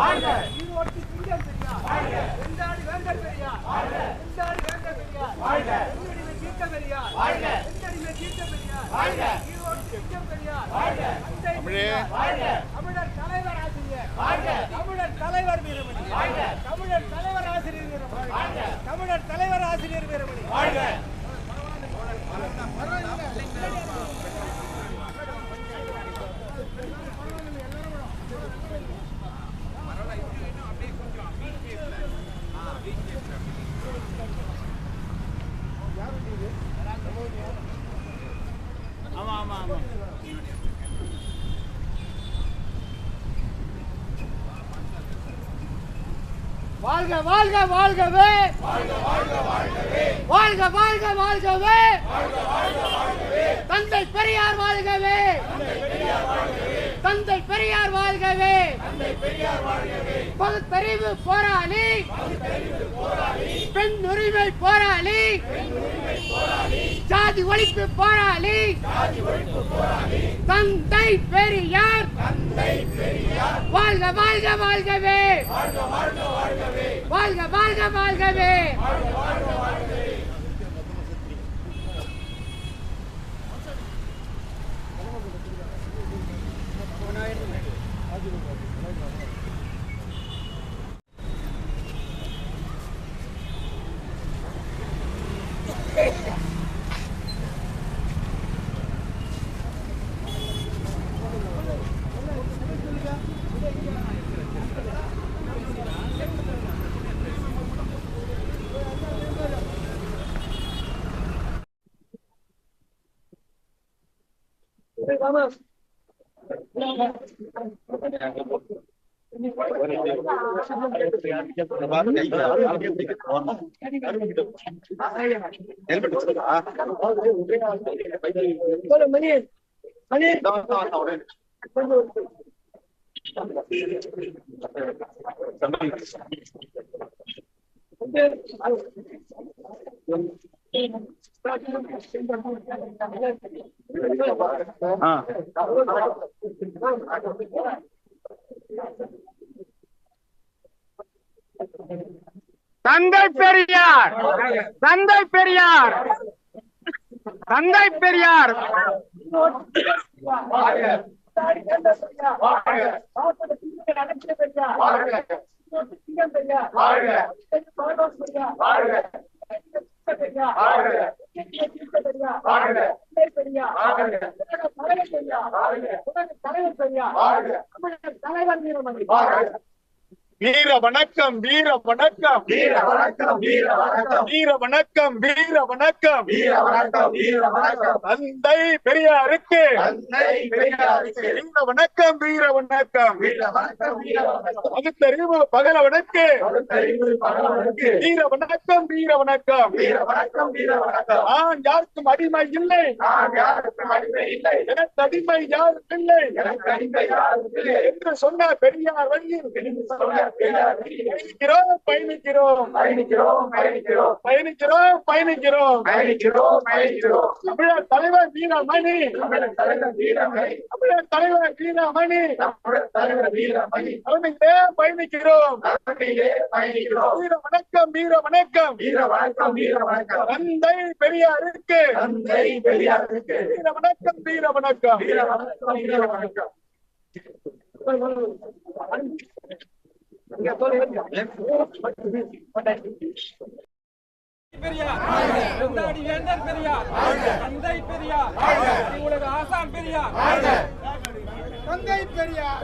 ஈரோட்டு சிங்கம் பெரியார், வெண்டாடி வேந்தர் பெரியார், வெண்டாடி வேந்தர் பெரியார், வெண்ணடிமை தீர்த்த பெரியார், வெண்ணடிமை தீர்த்த பெரியார், ஈரோட்டு சிங்கம் பெரியார், தமிழர் தலைவர் ஆசிரியர், தமிழர் தலைவர் வீரமணி, தமிழர் தலைவர் ஆசிரியர் வீரமணி, தமிழர் தலைவர் ஆசிரியர் வீரமணி. வாழ்க வாழ்க வாழ்கவே, வாழ்க வாழ்க வாழ்கவே, தந்தை பெரியார் வாழ்கவே, தந்தை பெரியார் வாழ்கவே, பகுத்தறிவு போராளி, பெண் உரிமை போராளி, ஜாதி ஒழிப்பு போராளி, தந்தை பெரியார் வாழ்க வாழ்க வாழ்கவே, வாழ்க வாழ்க வாழ்கவே. தந்தை பெரியார், தந்தை பெரியார், தந்தை பெரியார் வீர வணக்கம், வீர வணக்கம், வீர வணக்கம், வீர வணக்கம், வீர வணக்கம், வீர வணக்கம், வீர வணக்கம், வீர வணக்கம், தந்தை பெரியாருக்கு, தந்தை பெரியாருக்கு வீர வணக்கம், வீர வணக்கம், வீர வணக்கம், வீர வணக்கம், பகுத்தறிவு பகலவனுக்கு, பகுத்தறிவு பகலவனுக்கு வீர வணக்கம், வீர வணக்கம், வீர வணக்கம், வீர வணக்கம். நான் யாருக்கும் அடிமை இல்லை, நான் யாருக்கும் அடிமை இல்லை, எனக்கு அடிமை யாரும் இல்லை, எனக்கு அடிமை யாரும் இல்லை என்று சொன்ன பெரியார் வழியில் பயணிக்கிறோம், பயணிக்கிறோம், பயணிக்கிறோம், பயணிக்கிறோம், பயணிக்கிறோம், பயணிக்கிறோம், பயணிக்கிறோம், பயணிக்கிறோம். தமிழர் தலைவர் வீரமணி, தமிழர் தலைவர் வீரமணி, தமிழர் தலைவர் வீரமணி, தமிழர் தலைவர் வீரமணி, அவனிலே பயணிக்கிறோம், அவனிலே பயணிக்கிறோம். வீர வணக்கம், வீர வணக்கம், வீர வணக்கம், வீர வணக்கம், தந்தை பெரியாருக்கு, தந்தை பெரியாருக்கு வீர வணக்கம், வீர வணக்கம், வீர வணக்கம், வீர வணக்கம். பெரியார், வெண்டாடி வேந்தர் பெரியார், தந்தை பெரியார், உலக ஆசான் பெரியார், தந்தை பெரியார்,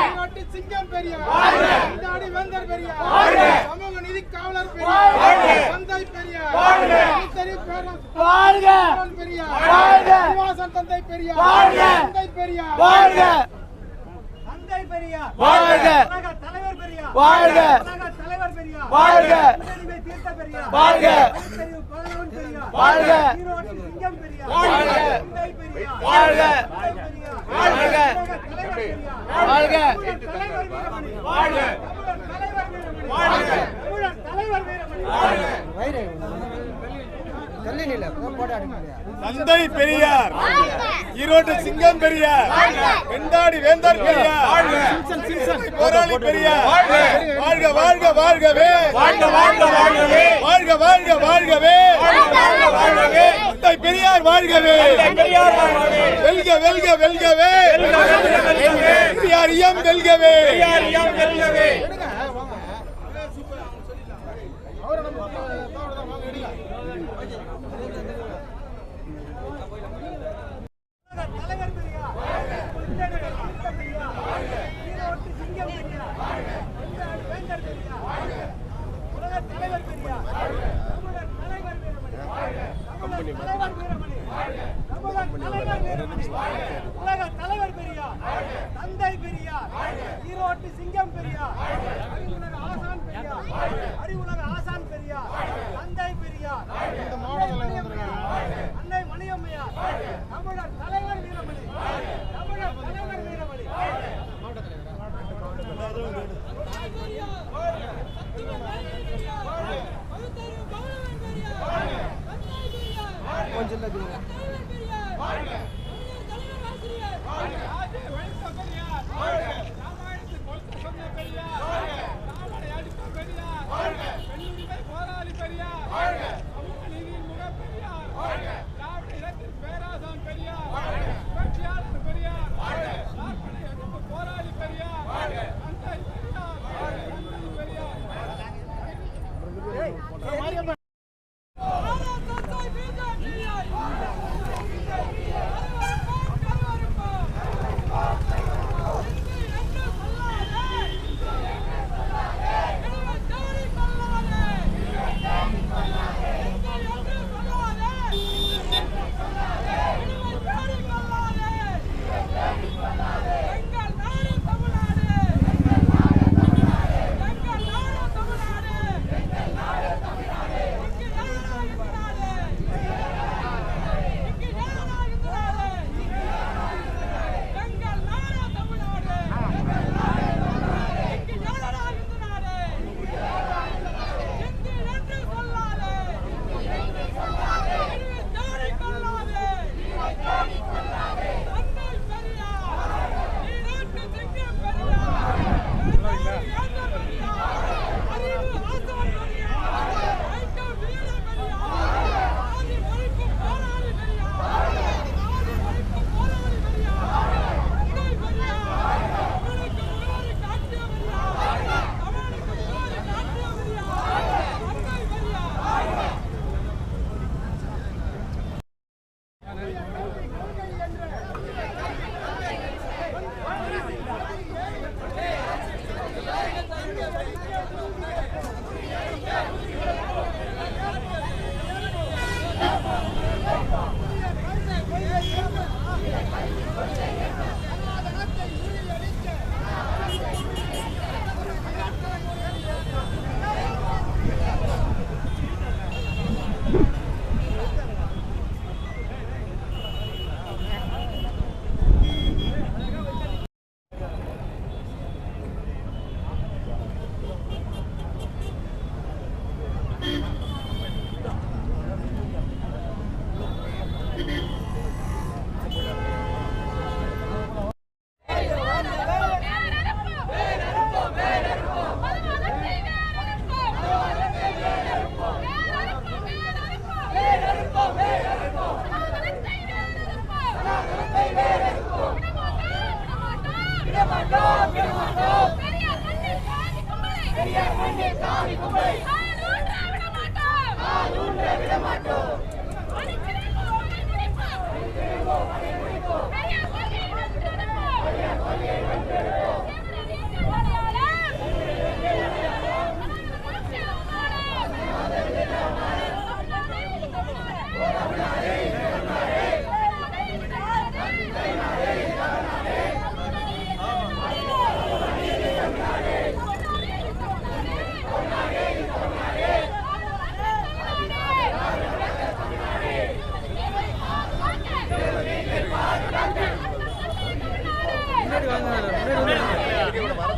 ஈரோட்டு சிங்கம் பெரியார், வெண்டாடி வேந்தர் பெரியார், சமூக நீதி காவலர் பெரியார், தந்தை பெரியார், பெரியார், தந்தை பெரியார், தந்தை பெரியார், தந்தை பெரியார் வாழ்க, தலைவர் பெரியார் வாழ்க, தலைவர் பெரியார் வாழ்க, வெண்ணடிமை தீர்த்த பெரியார் வாழ்க, பகுத்தறிவு பகலவன் பெரியார் வாழ்க, ஈரோட்டு சிங்கம் பெரியார் வாழ்க, தந்தை பெரியார் வாழ்க, வாழ்க, தலைவர் பெரியார் வாழ்க, தலைவர் வீரமணி வாழ்க, தலைவர் வீரமணி வாழ்க, தலைவர் வீரமணி வாழ்க. தந்தை பெரியார், ஈரோடு சிங்கம் பெரியார், வெண்டாடி வேந்தர் பெரியார், போராளி பெரியார், வாழ்க வாழ்க வாழ்கவே, வாழ்க வாழ்க வாழ்கவே, வாழ்க வாழ்க வாழ்கவே, தந்தை பெரியார் வாழ்கவே, வெல்க வெல்க வெல்கவே, பெரியாரியம் வெல்கவே. உலக தலைவர் பெரியார், தந்தை பெரியார், ஈரோட்டு சிங்கம் பெரியார், அறிவுலக ஆசான் பெரியார், அறிவுலக ஆசான் பெரியார், தந்தை பெரியார், அன்னை மணியம்மையார், தமிழர் தலைவர் வீரமணி, தமிழர் தலைவர் வீரமணி.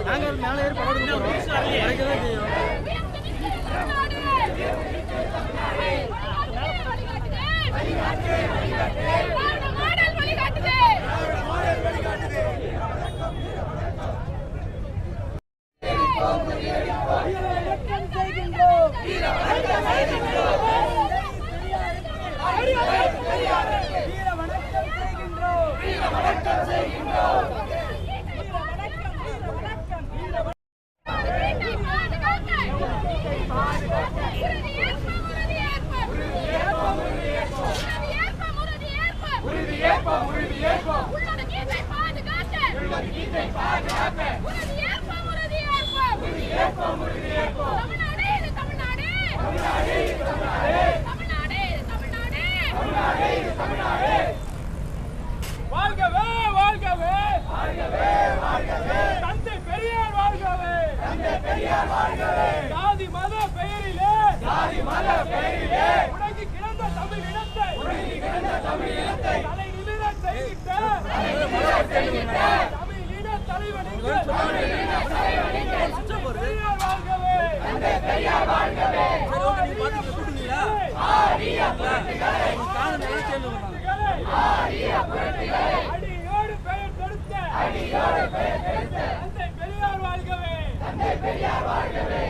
நாங்கள் மேலே ஏறி படம் கிடைக்க தான் செய்யும். திராவிட மாடல் வழிகாட்டுதே. வணக்கம் செய்கின்றோம். வீர வணக்கம் செய்கின்றோம். வாழ்கவே வாழ்கவே தந்தை பெரியார் வாழ்கவே. ஜாதி மத பெயரிலே உலகி கிடந்த தமிழினத்தை தலை நிமிர செய்கிட்ட தமிழின தலைவனுக்கு பெரியார் வாழ்கவே. அடியோடு பெயர் கொடுத்த தந்தை பெரியார் வாழ்கவே.